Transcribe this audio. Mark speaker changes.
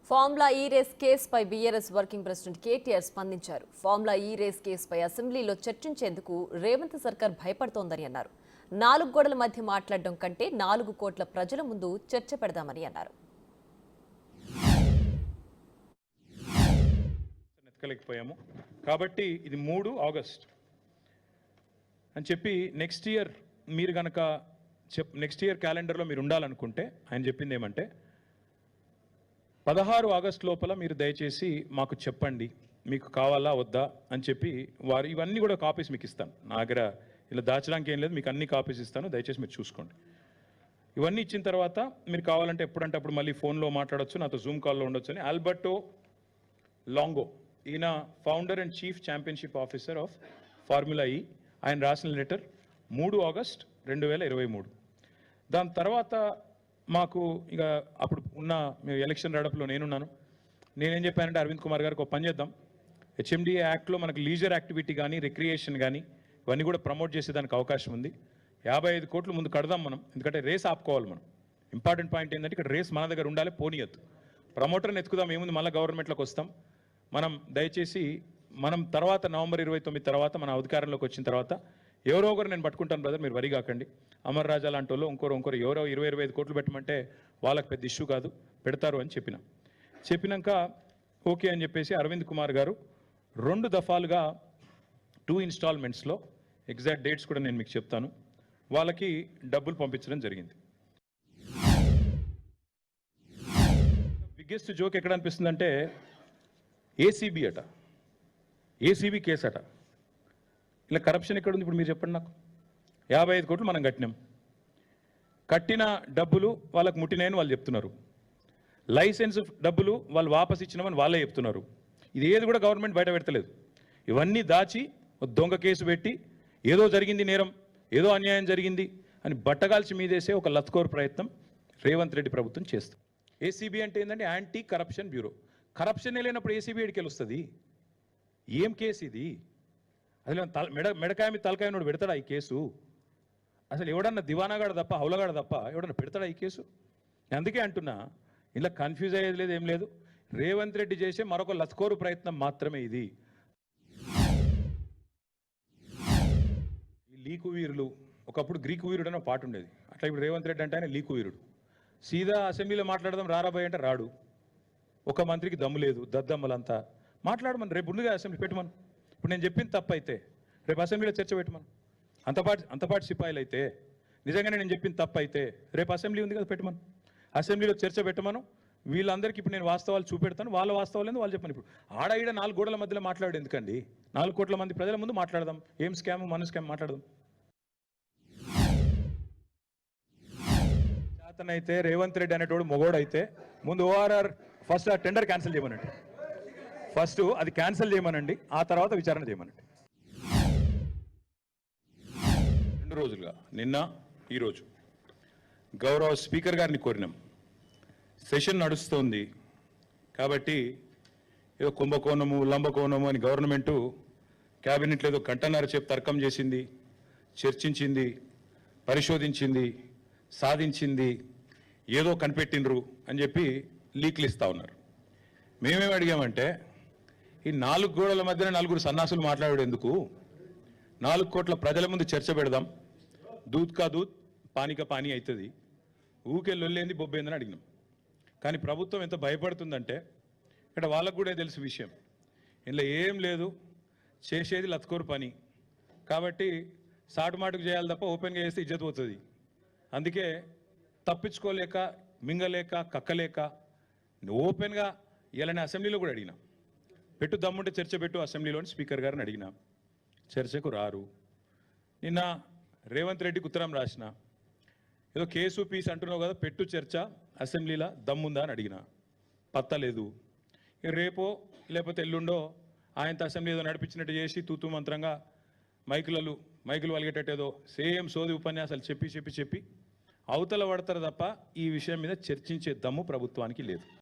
Speaker 1: Formula ఈ race కేసుపై BRS working president KTR స్పందించారు. ఫార్ములా ఈ రేస్ కేసుపై అసెంబ్లీలో చర్చించేందుకు రేవంత్ సర్కార్ భయపడుతోందని అన్నారు. 4 గోడల మధ్య మాట్లాడడం కంటే 4 కోట్ల ప్రజల ముందు చర్చ పెడదామని అన్నారు.
Speaker 2: కాబట్టి ఇది 3 ఆగస్ట్ అని చెప్పి నెక్స్ట్ ఇయర్ మీరు గనక నెక్స్ట్ ఇయర్ క్యాలెండర్లో మీరు ఉండాలనుకుంటే ఆయన చెప్పింది ఏమంటే 16 ఆగస్ట్ లోపల మీరు దయచేసి మాకు చెప్పండి మీకు కావాలా వద్దా అని చెప్పి వారు ఇవన్నీ కూడా కాపీస్ మీకు ఇస్తాను. నా దగ్గర ఇలా దాచడానికి ఏం లేదు, మీకు అన్ని కాపీస్ ఇస్తాను, దయచేసి మీరు చూసుకోండి. ఇవన్నీ ఇచ్చిన తర్వాత మీరు కావాలంటే ఎప్పుడంటే అప్పుడు మళ్ళీ ఫోన్లో మాట్లాడచ్చు, నాతో జూమ్ కాల్లో ఉండొచ్చు అని ఆల్బర్టో లాంగో, ఈయన founder and chief championship officer of formula ఈ, ఆయన రాసిన లెటర్ 3 ఆగస్ట్ 2023. దాని తర్వాత మాకు ఇక అప్పుడు ఉన్న ఎలక్షన్ రడప్లో నేనేం చెప్పానంటే అరవింద్ కుమార్ గారికి ఒక పని చేద్దాం, హెచ్ఎండిఏ యాక్ట్లో మనకు లీజర్ యాక్టివిటీ కానీ రిక్రియేషన్ కానీ ఇవన్నీ కూడా ప్రమోట్ చేసేదానికి అవకాశం ఉంది. 55 కోట్లు ముందు కడదాం మనం, ఎందుకంటే రేస్ ఆపుకోవాలి మనం. ఇంపార్టెంట్ పాయింట్ ఏంటంటే ఇక్కడ రేస్ మన దగ్గర ఉండాలి, పోనీయద్దు. ప్రమోటర్ని ఎత్తుకుదాం, ఏముంది మళ్ళీ గవర్నమెంట్లోకి వస్తాం మనం. దయచేసి మనం తర్వాత నవంబర్ 29 తర్వాత మన అధికారంలోకి వచ్చిన తర్వాత ఎవరో ఒకరు నేను పట్టుకుంటాను బ్రదర్, మీరు వరి కాకండి. అమర్ రాజా లాంటి వాళ్ళు ఇంకోరు ఎవరో 20-25 కోట్లు పెట్టమంటే వాళ్ళకి పెద్ద ఇష్యూ కాదు, పెడతారు అని చెప్పినాక ఓకే అని చెప్పేసి అరవింద్ కుమార్ గారు 2 దఫాలుగా 2 ఇన్స్టాల్మెంట్స్లో, ఎగ్జాక్ట్ డేట్స్ కూడా నేను మీకు చెప్తాను, వాళ్ళకి డబ్బులు పంపించడం జరిగింది. బిగ్గెస్ట్ జోక్ ఎక్కడ అనిపిస్తుందంటే ఏసీబీ అట, ఏసీబీ కేసు అట. ఇలా కరప్షన్ ఎక్కడ ఉంది ఇప్పుడు మీరు చెప్పండి నాకు. 55 కోట్లు మనం కట్టిన డబ్బులు వాళ్ళకు ముట్టినాయని వాళ్ళు చెప్తున్నారు. లైసెన్స్ డబ్బులు వాళ్ళు వాపస్ ఇచ్చినామని వాళ్ళే చెప్తున్నారు. ఇది ఏది కూడా గవర్నమెంట్ బయట పెడతలేదు. ఇవన్నీ దాచి దొంగ కేసు పెట్టి ఏదో జరిగింది నేరం, ఏదో అన్యాయం జరిగింది అని బట్టగాల్చి మీదేసే ఒక లత్కోర్ ప్రయత్నం రేవంత్ రెడ్డి ప్రభుత్వం చేస్తుంది. ఏసీబీ అంటే ఏంటంటే యాంటీ కరప్షన్ బ్యూరో. కరప్షన్ లేనప్పుడు ఏసీబీ ఎడికి వస్తుంది? ఏం కేసు ఇది? అసలు మెడకాయ మీద తలకాయ నోడు పెడతాడా ఈ కేసు? అసలు ఎవడన్నా దివానాగాడు తప్ప, హౌలగాడు తప్ప ఎవడన్నా పెడతాడా ఈ కేసు? అందుకే అంటున్నా, ఇలా కన్ఫ్యూజ్ అయ్యేది లేదు, ఏం లేదు. రేవంత్ రెడ్డి చేసే మరొక లత్కోరు ప్రయత్నం మాత్రమే ఇది. ఈ లీకు వీరులు, ఒకప్పుడు గ్రీకు వీరుడు అని పాట ఉండేది, అట్లా ఇప్పుడు రేవంత్ రెడ్డి అంటే ఆయన లీకు వీరుడు. సీదా అసెంబ్లీలో మాట్లాడదాం రారాబాయ్ అంటే రాడు. ఒక మంత్రికి దమ్ము లేదు, దద్దమ్మలంతా మాట్లాడమని రేపు ముందుగా అసెంబ్లీ పెట్టమను. ఇప్పుడు నేను చెప్పింది తప్పు అయితే రేపు అసెంబ్లీలో చర్చ పెట్టమను. అంతపాటి సిపాయిలు అయితే నిజంగానే నేను చెప్పింది తప్పు అయితే రేపు అసెంబ్లీ ఉంది కదా పెట్టమను, అసెంబ్లీలో చర్చ పెట్టమను. వీళ్ళందరికీ ఇప్పుడు నేను వాస్తవాలు చూపెడతాను, వాళ్ళ వాస్తవాలు ఏందో వాళ్ళు చెప్పను. ఇప్పుడు ఆడ 4 గోడల మధ్యలో మాట్లాడు ఎందుకండి? 4 కోట్ల మంది ప్రజల ముందు మాట్లాడదాం, ఏం స్కామ్ మన స్కామ్ మాట్లాడదాం. చేతనైతే రేవంత్ రెడ్డి అనేటోడు మొగోడైతే ముందు ఓఆర్ఆర్ ఫస్ట్ ఆ టెండర్ క్యాన్సిల్ చేయమనండి, ఫస్ట్ అది క్యాన్సిల్ చేయమనండి, ఆ తర్వాత విచారణ చేయమనండి. 2 రోజులుగా నిన్న ఈరోజు గౌరవ స్పీకర్ గారిని కోరినాం. సెషన్ నడుస్తోంది కాబట్టి ఏదో కుంభకోణము లంబకోణము అని గవర్నమెంటు క్యాబినెట్లో ఏదో గంటన్నర చెప్పి తర్కం చేసింది, చర్చించింది, పరిశోధించింది, సాధించింది, ఏదో కనిపెట్టినరు అని చెప్పి లీక్లు ఇస్తూ ఉన్నారు. మేమేమి అడిగామంటే ఈ 4 గోడల మధ్యన 4 సన్నాసులు మాట్లాడాడు ఎందుకు? 4 కోట్ల ప్రజల ముందు చర్చ పెడదాం, దూద్ కా దూద్ పానీ కా పానీ అవుతుంది, ఊకే లొల్లేంది బొబ్బేందని అడిగినాం. కానీ ప్రభుత్వం ఎంత భయపడుతుందంటే ఇక్కడ వాళ్ళకు కూడా తెలుసు విషయం, ఇందులో ఏం లేదు, చేసేది లత్కోరు పని కాబట్టి సాటుమాటుకు చేయాలి తప్ప ఓపెన్గా చేస్తే ఇజ్జత్ పోతుంది. అందుకే తప్పించుకోలేక, మింగలేక, కక్కలేక ఓపెన్గా ఇలానే అసెంబ్లీలో కూడా అడిగినాం, పెట్టు దమ్ముంటే చర్చ పెట్టు అసెంబ్లీలోని స్పీకర్ గారిని అడిగినా, చర్చకు రారు. నిన్న రేవంత్ రెడ్డికి ఉత్తరం రాసిన, ఏదో కేసు పీస్ అంటున్నావు కదా, పెట్టు చర్చ అసెంబ్లీలో దమ్ముందా అని అడిగిన, పత్తలేదు. రేపో లేకపోతే ఎల్లుండో ఆయనతో అసెంబ్లీ ఏదో నడిపించినట్టు చేసి తూతూ మంత్రంగా మైకులు వలిగేటట్టేదో సేమ్ సోది ఉపన్యాసాలు చెప్పి అవతల పడతారు తప్ప ఈ విషయం మీద చర్చించే దమ్ము ప్రభుత్వానికి లేదు.